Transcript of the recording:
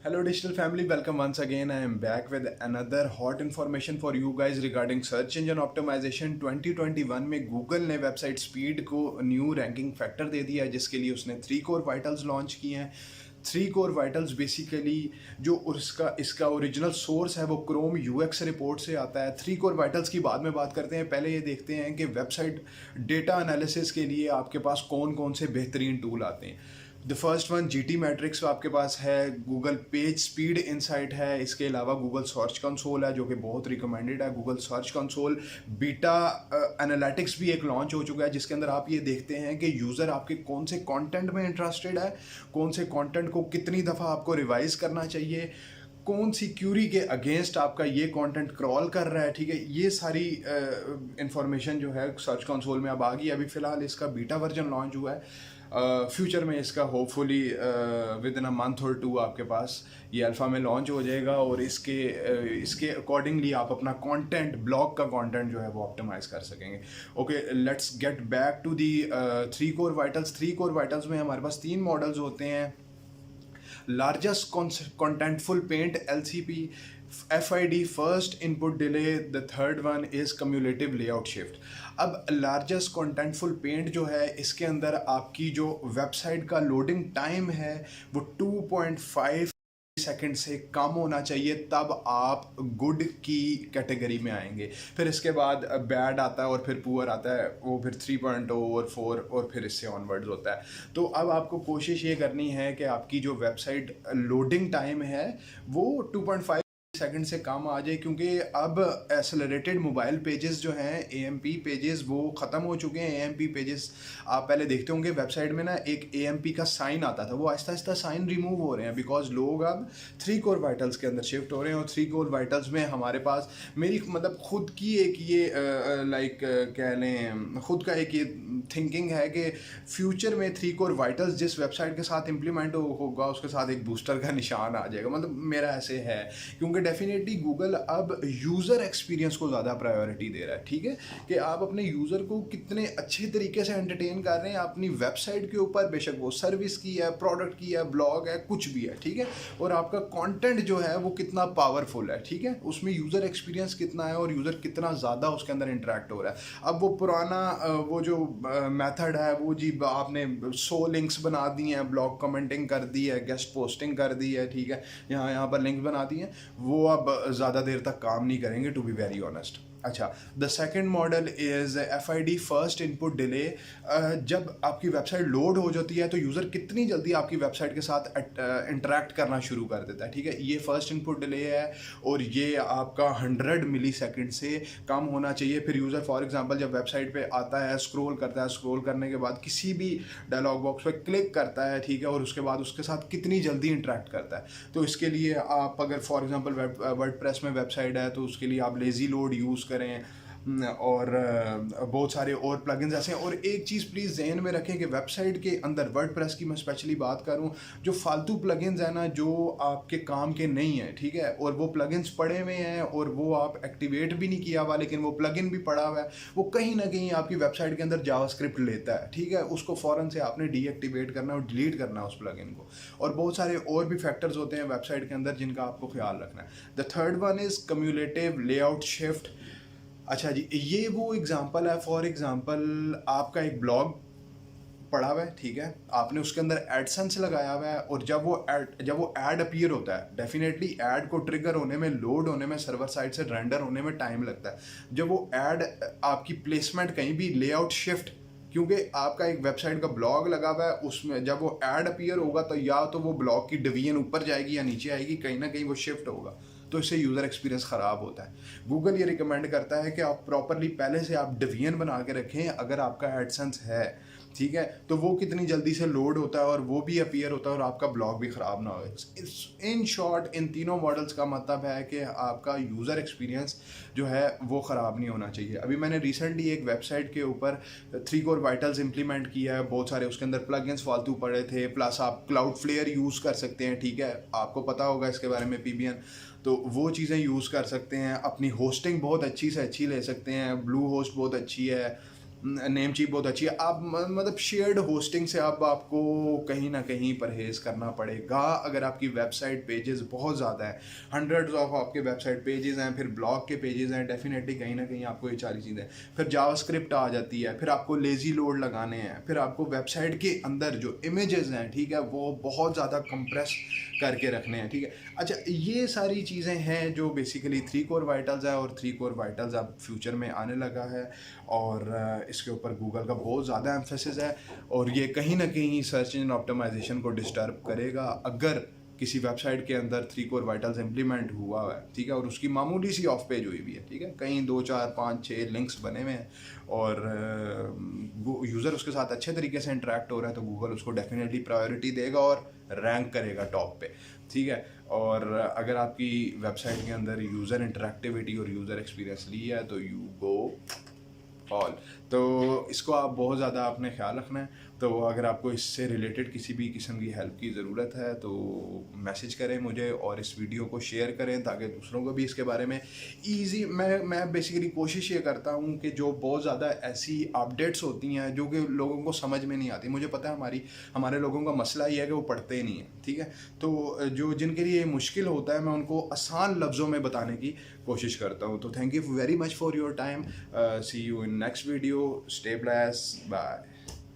Hello digital family, welcome once again. I am back with another hot information for you guys regarding search engine optimization. 2021 में Google ने website speed को new ranking factor दे दिया है, जिसके लिए उसने 3 core vitals launch किए हैं। 3 कोर वाइटल्स बेसिकली जो उसका इसका ओरिजिनल सोर्स है वो क्रोम यूएक्स रिपोर्ट से आता है। 3 कोर वाइटल्स की बाद में बात करते हैं, पहले ये देखते हैं कि वेबसाइट डेटा एनालिसिस के लिए आपके पास कौन कौन से बेहतरीन टूल आते हैं। The first one GT matrix आपके पास है, गूगल पेज स्पीड इंसाइट है, इसके अलावा गूगल सर्च कंसोल है जो कि बहुत रिकमेंडेड है। Google search console beta analytics भी एक लॉन्च हो चुका है, जिसके अंदर आप ये देखते हैं कि यूज़र आपके कौन से कंटेंट में इंटरेस्टेड है, कौन से कंटेंट को कितनी दफ़ा आपको रिवाइज करना चाहिए, कौन सी क्यूरी के अगेंस्ट आपका ये कंटेंट क्रॉल कर रहा है। ठीक है, ये सारी इंफॉर्मेशन जो है सर्च कंसोल में अब आ गई। अभी फ़िलहाल इसका बीटा वर्जन लॉन्च हुआ है। फ्यूचर में इसका hopefully with in a month और 2 आपके पास ये अल्फ़ा में लॉन्च हो जाएगा, और इसके अकॉर्डिंगली आप अपना कंटेंट, ब्लॉग का कंटेंट जो है वो ऑप्टिमाइज़ कर सकेंगे। Okay, let's get back to the 3 core vitals. 3 core vitals में हमारे पास 3 मॉडल्स होते हैं। Largest contentful paint LCP, FID first input delay, the third one is cumulative layout shift। अब लार्जेस्ट कॉन्टेंटफुल पेंट जो है, इसके अंदर आपकी जो वेबसाइट का लोडिंग टाइम है वो 2.5 सेकंड से कम होना चाहिए, तब आप गुड की कैटेगरी में आएंगे। फिर इसके बाद बैड आता है और फिर पुअर आता है, वो फिर 3.0 और 4 और फिर इससे ऑनवर्ड्स होता है। तो अब आपको कोशिश ये करनी है कि आपकी जो वेबसाइट लोडिंग टाइम है वो 2.5 सेकंड से कम आ जाए, क्योंकि अब एक्सेलरेटेड मोबाइल पेजेस जो हैं, AMP पेजेस, वो ख़त्म हो चुके हैं। AMP पेजेस आप पहले देखते होंगे वेबसाइट में ना, एक AMP का साइन आता था, वो आहिस्ता आहिस्ता साइन रिमूव हो रहे हैं, बिकॉज लोग अब 3 कोर वाइटल्स के अंदर शिफ्ट हो रहे हैं। और 3 कोर वाइटल्स में हमारे पास मेरी मतलब खुद की एक ये कह लें, खुद का एक ये थिंकिंग है कि फ्यूचर में 3 कोर वाइटल्स जिस वेबसाइट के साथ इम्प्लीमेंट होगा उसके साथ एक बूस्टर का निशान आ जाएगा। मतलब मेरा ऐसे है, क्योंकि डेफिनेटली गूगल अब यूज़र एक्सपीरियंस को ज़्यादा प्रायोरिटी दे रहा है। ठीक है, कि आप अपने यूज़र को कितने अच्छे तरीके से एंटरटेन कर रहे हैं अपनी वेबसाइट के ऊपर, बेशक वो सर्विस की है, प्रोडक्ट की है, ब्लॉग है, कुछ भी है। ठीक है, और आपका कंटेंट जो है वो कितना पावरफुल है। ठीक है, उसमें यूज़र एक्सपीरियंस कितना है और यूज़र कितना ज़्यादा उसके अंदर इंटरेक्ट हो रहा है। अब वो पुराना वो जो मेथड है वो जी, आपने 100 लिंक्स बना दिए हैं, ब्लॉग कमेंटिंग कर दी है, गेस्ट पोस्टिंग कर दी है, ठीक है, यहाँ पर लिंक्स बना दिए हैं, वो अब ज़्यादा देर तक काम नहीं करेंगे, टू बी वेरी ऑनेस्ट। अच्छा, the second model is FID first input delay. जब आपकी वेबसाइट लोड हो जाती है तो यूज़र कितनी जल्दी आपकी वेबसाइट के साथ इंटरेक्ट करना शुरू कर देता है। ठीक है, ये फर्स्ट इनपुट डिले है और ये आपका 100 मिली सेकेंड से कम होना चाहिए। फिर यूज़र फॉर एग्जांपल जब वेबसाइट पे आता है, स्क्रॉल करता है, स्क्रॉल करने के बाद किसी भी डायलॉग बॉक्स पे क्लिक करता है, ठीक है, और उसके बाद उसके साथ कितनी जल्दी इंटरेक्ट करता है। तो इसके लिए आप अगर फॉर एग्जांपल वर्डप्रेस में वेबसाइट है तो उसके लिए आप लेज़ी लोड यूज़ करें, और बहुत सारे और प्लगइन्स ऐसे हैं। और एक चीज़ प्लीज़ ज़हन में रखें कि वेबसाइट के अंदर वर्डप्रेस की मैं स्पेशली बात करूं, जो फालतू प्लगइन्स हैं ना, जो आपके काम के नहीं हैं, ठीक है, और वो प्लगइन्स पड़े हुए हैं और वो आप एक्टिवेट भी नहीं किया हुआ, लेकिन वो प्लगइन भी पड़ा हुआ है, वो कहीं ना कहीं आपकी वेबसाइट के अंदर जावास्क्रिप्ट लेता है। ठीक है, उसको फ़ौरन से आपने डीएक्टिवेट करना और डिलीट करना है उस प्लगइन को। और बहुत सारे और भी फैक्टर्स होते हैं वेबसाइट के अंदर जिनका आपको ख्याल रखना है। The third one is cumulative layout shift. अच्छा जी, ये वो एग्जांपल है, फॉर एग्जांपल आपका एक ब्लॉग पड़ा हुआ है, ठीक है, आपने उसके अंदर एडसेंस लगाया हुआ है, और जब वो ऐड अपीयर होता है, डेफिनेटली ऐड को ट्रिगर होने में, लोड होने में, सर्वर साइड से रेंडर होने में टाइम लगता है। जब वो ऐड आपकी प्लेसमेंट कहीं भी लेआउट शिफ्ट, क्योंकि आपका एक वेबसाइट का ब्लॉग लगा हुआ है, उसमें जब वो ऐड अपीयर होगा तो या तो वो ब्लॉग की डिवीजन ऊपर जाएगी या नीचे आएगी, कहीं ना कहीं वो शिफ्ट होगा, तो इससे यूज़र एक्सपीरियंस ख़राब होता है। गूगल ये रिकमेंड करता है कि आप प्रॉपरली पहले से आप डिवीजन बना के रखें अगर आपका एडसेंस है, ठीक है, तो वो कितनी जल्दी से लोड होता है और वो भी अपीयर होता है और आपका ब्लॉग भी ख़राब ना हो। इन शॉर्ट इन तीनों मॉडल्स का मतलब है कि आपका यूज़र एक्सपीरियंस जो है वो ख़राब नहीं होना चाहिए। अभी मैंने रिसेंटली एक वेबसाइट के ऊपर 3 कोर वाइटल्स इंप्लीमेंट किया है, बहुत सारे उसके अंदर प्लगइन्स फालतू पड़े थे, प्लस आप क्लाउडफ्लेयर यूज़ कर सकते हैं, ठीक है, आपको पता होगा इसके बारे में, PBN, तो वो चीज़ें यूज़ कर सकते हैं। अपनी होस्टिंग बहुत अच्छी से अच्छी ले सकते हैं, ब्लू होस्ट बहुत अच्छी है, नेम चीप बहुत अच्छी है। आप मतलब शेयर्ड होस्टिंग से अब आपको कहीं ना कहीं परहेज़ करना पड़ेगा। अगर आपकी वेबसाइट पेजेस बहुत ज़्यादा है, हंड्रेड्स ऑफ आपके वेबसाइट पेजेस हैं, फिर ब्लॉग के पेजेस हैं, डेफिनेटली कहीं ना कहीं आपको ये सारी चीज़ें, फिर जावास्क्रिप्ट आ जाती है, फिर आपको लेज़ी लोड लगाने हैं, फिर आपको वेबसाइट के अंदर जो इमेजेस हैं, ठीक है, वो बहुत ज़्यादा कंप्रेस करके रखने हैं, ठीक है। अच्छा, ये सारी चीज़ें हैं जो बेसिकली 3 कोर वाइटल्स है, और 3 कोर वाइटल्स अब फ्यूचर में आने लगा है, और इसके ऊपर गूगल का बहुत ज़्यादा एम्फेसिस है, और ये कहीं ना कहीं सर्च इंजन ऑप्टिमाइजेशन को डिस्टर्ब करेगा अगर किसी वेबसाइट के अंदर 3 कोर वाइटल्स इम्प्लीमेंट हुआ है, ठीक है, और उसकी मामूली सी ऑफ पेज हुई भी है, ठीक है, कहीं 2 4 5 6 लिंक्स बने हुए हैं, और यूज़र उसके साथ अच्छे तरीके से इंटरेक्ट हो रहा है, तो गूगल उसको डेफिनेटली प्रायोरिटी देगा और रैंक करेगा टॉप पे, ठीक है। और अगर आपकी वेबसाइट के अंदर यूज़र इंटरेक्टिविटी और यूज़र एक्सपीरियंस ली है तो यू गो ऑल। तो इसको आप बहुत ज़्यादा आपने ख्याल रखना है। तो अगर आपको इससे रिलेटेड किसी भी किस्म की हेल्प की ज़रूरत है तो मैसेज करें मुझे, और इस वीडियो को शेयर करें ताकि दूसरों को भी इसके बारे में ईजी, मैं बेसिकली कोशिश ये करता हूँ कि जो बहुत ज़्यादा ऐसी अपडेट्स होती हैं जो कि लोगों को समझ में नहीं आती, मुझे पता है हमारे लोगों का मसला ये है कि वो पढ़ते ही नहीं है, ठीक है, तो जो जिनके लिए मुश्किल होता है मैं उनको आसान लफ्ज़ों में बताने की कोशिश करता हूँ। तो thank you very much for your time, see you in next video, stay blessed, bye.